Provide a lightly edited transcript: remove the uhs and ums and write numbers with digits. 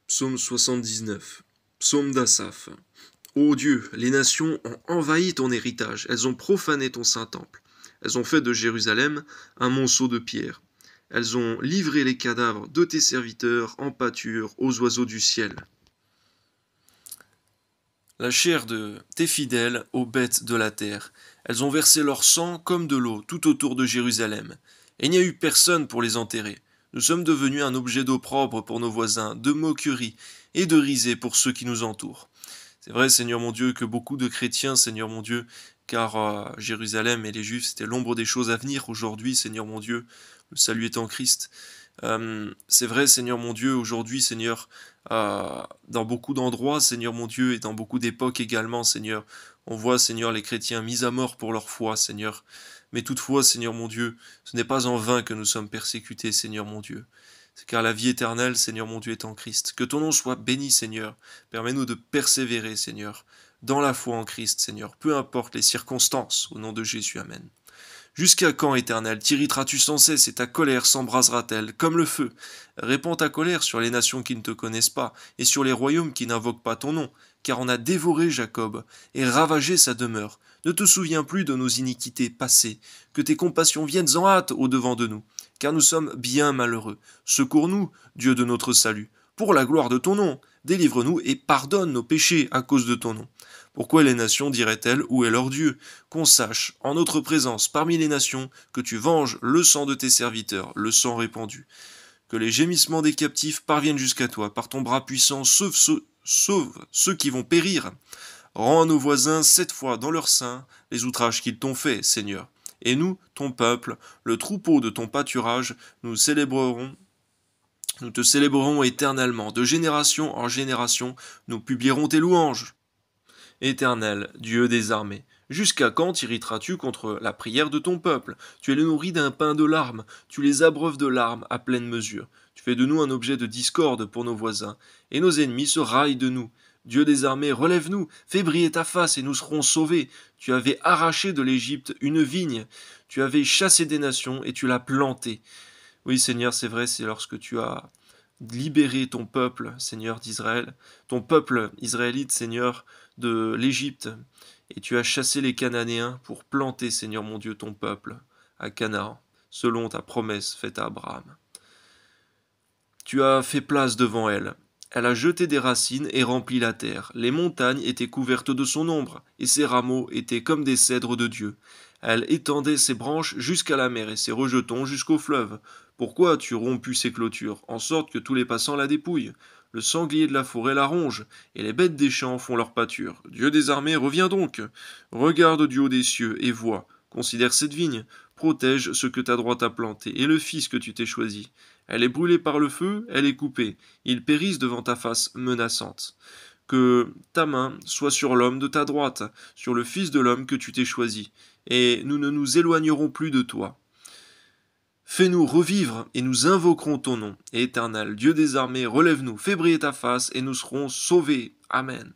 Psaume 79. Psaume d'Asaph. Ô Dieu, les nations ont envahi ton héritage, elles ont profané ton saint temple. Elles ont fait de Jérusalem un monceau de pierre. Elles ont livré les cadavres de tes serviteurs en pâture aux oiseaux du ciel. La chair de tes fidèles aux bêtes de la terre. Elles ont versé leur sang comme de l'eau tout autour de Jérusalem. Et il n'y a eu personne pour les enterrer. Nous sommes devenus un objet d'opprobre pour nos voisins, de moquerie et de risée pour ceux qui nous entourent. C'est vrai, Seigneur mon Dieu, que beaucoup de chrétiens, Seigneur mon Dieu, car Jérusalem et les Juifs, c'était l'ombre des choses à venir. Aujourd'hui, Seigneur mon Dieu, le salut est en Christ. C'est vrai, Seigneur mon Dieu, aujourd'hui, Seigneur, dans beaucoup d'endroits, Seigneur mon Dieu, et dans beaucoup d'époques également, Seigneur, on voit, Seigneur, les chrétiens mis à mort pour leur foi, Seigneur. Mais toutefois, Seigneur mon Dieu, ce n'est pas en vain que nous sommes persécutés, Seigneur mon Dieu. C'est car la vie éternelle, Seigneur mon Dieu, est en Christ. Que ton nom soit béni, Seigneur. Permets-nous de persévérer, Seigneur, dans la foi en Christ, Seigneur, peu importe les circonstances, au nom de Jésus, Amen. Jusqu'à quand, Éternel, t'irriteras-tu sans cesse et ta colère s'embrasera-t-elle comme le feu? Répands ta colère sur les nations qui ne te connaissent pas et sur les royaumes qui n'invoquent pas ton nom, car on a dévoré Jacob et ravagé sa demeure. Ne te souviens plus de nos iniquités passées, que tes compassions viennent en hâte au-devant de nous, car nous sommes bien malheureux. Secours-nous, Dieu de notre salut, pour la gloire de ton nom. Délivre-nous et pardonne nos péchés à cause de ton nom. Pourquoi les nations diraient-elles où est leur Dieu? Qu'on sache, en notre présence parmi les nations, que tu venges le sang de tes serviteurs, le sang répandu. Que les gémissements des captifs parviennent jusqu'à toi, par ton bras puissant, sauve ceux qui vont périr. Rends à nos voisins 7 fois dans leur sein les outrages qu'ils t'ont faits, Seigneur. Et nous, ton peuple, le troupeau de ton pâturage, nous te célébrerons éternellement, de génération en génération, nous publierons tes louanges. Éternel, Dieu des armées, jusqu'à quand t'irriteras-tu contre la prière de ton peuple? Tu es le nourri d'un pain de larmes, tu les abreuves de larmes à pleine mesure. Tu fais de nous un objet de discorde pour nos voisins, et nos ennemis se raillent de nous. Dieu des armées, relève-nous, fais briller ta face et nous serons sauvés. Tu avais arraché de l'Égypte une vigne, tu avais chassé des nations et tu l'as plantée. Oui, Seigneur, c'est vrai, c'est lorsque tu as libéré ton peuple, Seigneur d'Israël, ton peuple israélite, Seigneur, de l'Égypte, et tu as chassé les Cananéens pour planter, Seigneur mon Dieu, ton peuple à Canaan, selon ta promesse faite à Abraham. Tu as fait place devant elle. Elle a jeté des racines et rempli la terre. Les montagnes étaient couvertes de son ombre, et ses rameaux étaient comme des cèdres de Dieu. Elle étendait ses branches jusqu'à la mer et ses rejetons jusqu'au fleuve. Pourquoi as-tu rompu ses clôtures, en sorte que tous les passants la dépouillent? Le sanglier de la forêt la ronge, et les bêtes des champs font leur pâture. Dieu des armées, reviens donc. Regarde du haut des cieux et vois. Considère cette vigne. Protège ce que ta droite a planté, et le fils que tu t'es choisi. Elle est brûlée par le feu, elle est coupée. Ils périssent devant ta face menaçante. Que ta main soit sur l'homme de ta droite, sur le fils de l'homme que tu t'es choisi, et nous ne nous éloignerons plus de toi. Fais-nous revivre, et nous invoquerons ton nom. Éternel, Dieu des armées, relève-nous, fais briller ta face, et nous serons sauvés. Amen.